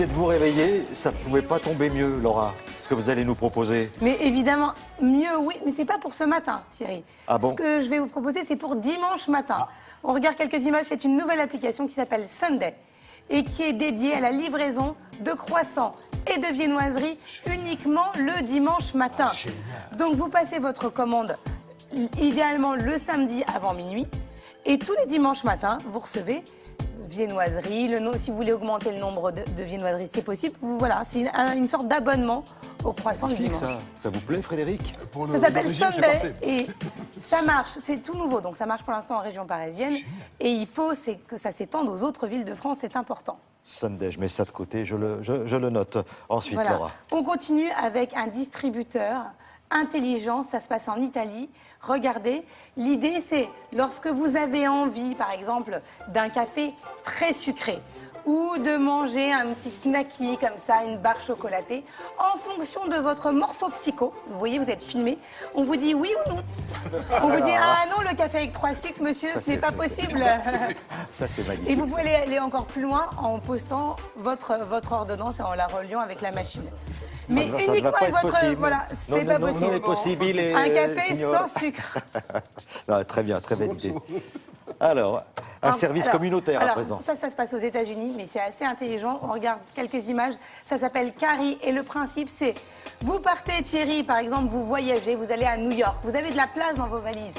d'être-vous réveillée, ça ne pouvait pas tomber mieux, Laura, ce que vous allez nous proposer. Mais évidemment, mieux, oui, mais c'est pas pour ce matin, Thierry. Ah bon? Ce que je vais vous proposer, c'est pour dimanche matin. On regarde quelques images, c'est une nouvelle application qui s'appelle Sunday et qui est dédiée à la livraison de croissants et de viennoiseries uniquement le dimanche matin. Donc vous passez votre commande idéalement le samedi avant minuit et tous les dimanches matins, vous recevez viennoiserie, si vous voulez augmenter le nombre de viennoiseries, c'est possible. Voilà, c'est une sorte d'abonnement au croissant du dimanche. Ça vous plaît, Frédéric? Ça s'appelle Sunday et ça marche, c'est tout nouveau, donc ça marche pour l'instant en région parisienne. Et il faut que ça s'étende aux autres villes de France, c'est important. Sunday, je mets ça de côté, je le note. Ensuite, Voilà. Laura. On continue avec un distributeur intelligent, ça se passe en Italie. Regardez, l'idée c'est lorsque vous avez envie, par exemple, d'un café très sucré ou de manger un petit snacky comme ça, une barre chocolatée, en fonction de votre morphopsycho, vous voyez, vous êtes filmé, on vous dit oui ou non. On vous dit ah non, le café avec 3 sucres, monsieur, ce n'est pas possible. Ça, c'est magnifique. Et vous pouvez aller encore plus loin en postant votre ordonnance et en la reliant avec la machine. Mais uniquement avec votre... Voilà, c'est pas possible. Non, possible. Un café sans sucre. Non, très bien, très belle idée. Alors, un service communautaire à présent. Ça se passe aux États-Unis, mais c'est assez intelligent. On regarde quelques images. Ça s'appelle Carry et le principe, c'est vous partez, Thierry, par exemple, vous voyagez, vous allez à New York, vous avez de la place dans vos valises.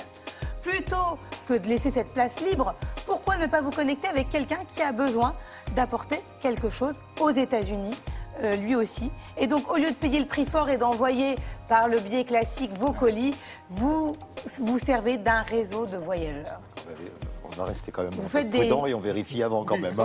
Plutôt que de laisser cette place libre, pourquoi ne pas vous connecter avec quelqu'un qui a besoin d'apporter quelque chose aux États-Unis lui aussi. Et donc, au lieu de payer le prix fort et d'envoyer par le biais classique vos colis, vous vous servez d'un réseau de voyageurs. On va rester quand même prudent et on vérifie avant quand même.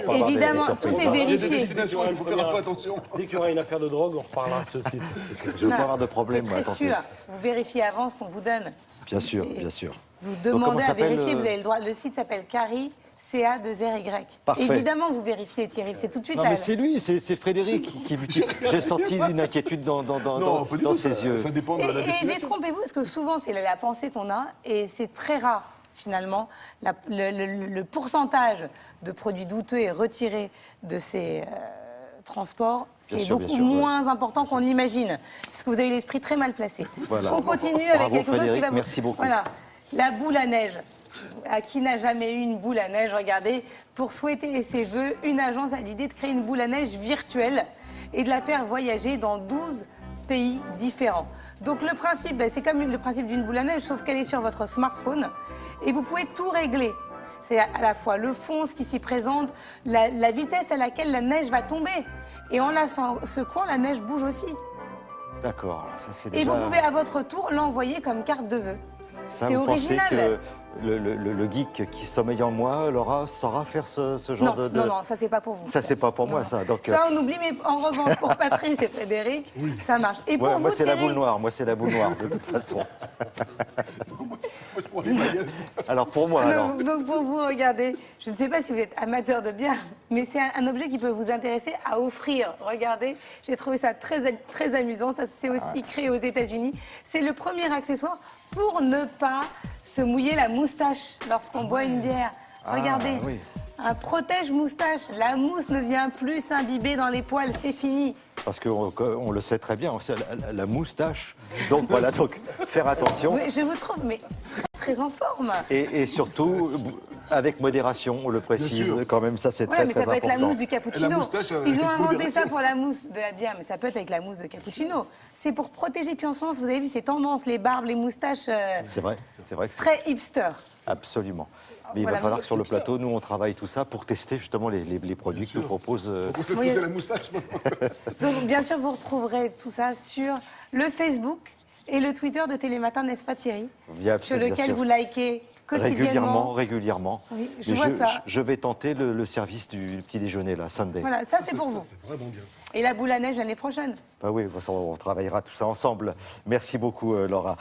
Évidemment, tout est vérifié. Il y a des destinations, il faut faire un peu attention. Dès qu'il y aura une affaire de drogue, on reparlera de ce site. Je ne veux pas avoir de problème. C'est très sûr. Vous vérifiez avant ce qu'on vous donne. Bien sûr, bien sûr. Vous demandez à vérifier, vous avez le droit. Le site s'appelle Carry. CA2RY. Parfait. Évidemment, vous vérifiez, Thierry, c'est tout de suite Non, là. mais c'est lui, c'est Frédéric qui j'ai senti une inquiétude dans ses yeux. Ça dépend de la Et destination. détrompez-vous, parce que souvent, c'est la pensée qu'on a, et c'est très rare, finalement. Le pourcentage de produits douteux et retirés de ces transports, c'est beaucoup moins important qu'on l'imagine. C'est ce que vous avez l'esprit très mal placé. Voilà. On continue avec quelque chose qui va vous... Merci beaucoup. Voilà, la boule à neige. À qui n'a jamais eu une boule à neige? Regardez, pour souhaiter ses vœux, une agence a l'idée de créer une boule à neige virtuelle et de la faire voyager dans 12 pays différents. Donc le principe, c'est comme le principe d'une boule à neige, sauf qu'elle est sur votre smartphone et vous pouvez tout régler. C'est à la fois le fond, ce qui s'y présente, la vitesse à laquelle la neige va tomber. Et en la secouant, la neige bouge aussi. D'accord, ça c'est déjà... Et vous pouvez à votre tour l'envoyer comme carte de vœux. C'est original. original. Que le geek qui sommeille en moi, Laura, saura faire ce genre de... Non, ça c'est pas pour vous. Ça c'est pas pour moi, ça. Donc, ça on oublie, mais en revanche pour Patrice et Frédéric, ça marche. Et pour moi vous, c'est la Thierry... boule noire, de toute façon. Alors pour moi, Donc pour vous, regardez, je ne sais pas si vous êtes amateur de bière, mais c'est un objet qui peut vous intéresser à offrir. Regardez, j'ai trouvé ça très amusant, ça c'est aussi créé aux États-Unis. C'est le premier accessoire pour ne pas se mouiller la moustache lorsqu'on boit une bière. Regardez, un protège-moustache. La mousse ne vient plus s'imbiber dans les poils, c'est fini. Parce qu'on le sait très bien, la moustache. Donc voilà, donc faire attention. Oui, je vous trouve, mais très en forme. Et surtout, avec modération, on le précise quand même, ça c'est très mais ça peut important. être la mousse du cappuccino. Ils ont inventé modération. ça pour la mousse de la bière, mais ça peut être avec la mousse de cappuccino. C'est pour protéger. Puis en ce moment, vous avez vu ces tendances, les barbes, les moustaches. C'est vrai. Très hipster. Absolument. Mais Voilà, il va falloir que sur le plateau, nous, on travaille tout ça pour tester justement les produits que nous propose. On sait ce que c'est la moustache. Donc, bien sûr, vous retrouverez tout ça sur le Facebook et le Twitter de Télématin, n'est-ce pas, Thierry? Sur lequel vous likez quotidiennement. Régulièrement. Oui, je vois ça. Je vais tenter le service du petit déjeuner, là, Sunday. Voilà, ça c'est pour vous. C'est vraiment bien ça. Et la boule à neige l'année prochaine. Bah oui, on travaillera tout ça ensemble. Merci beaucoup, Laura.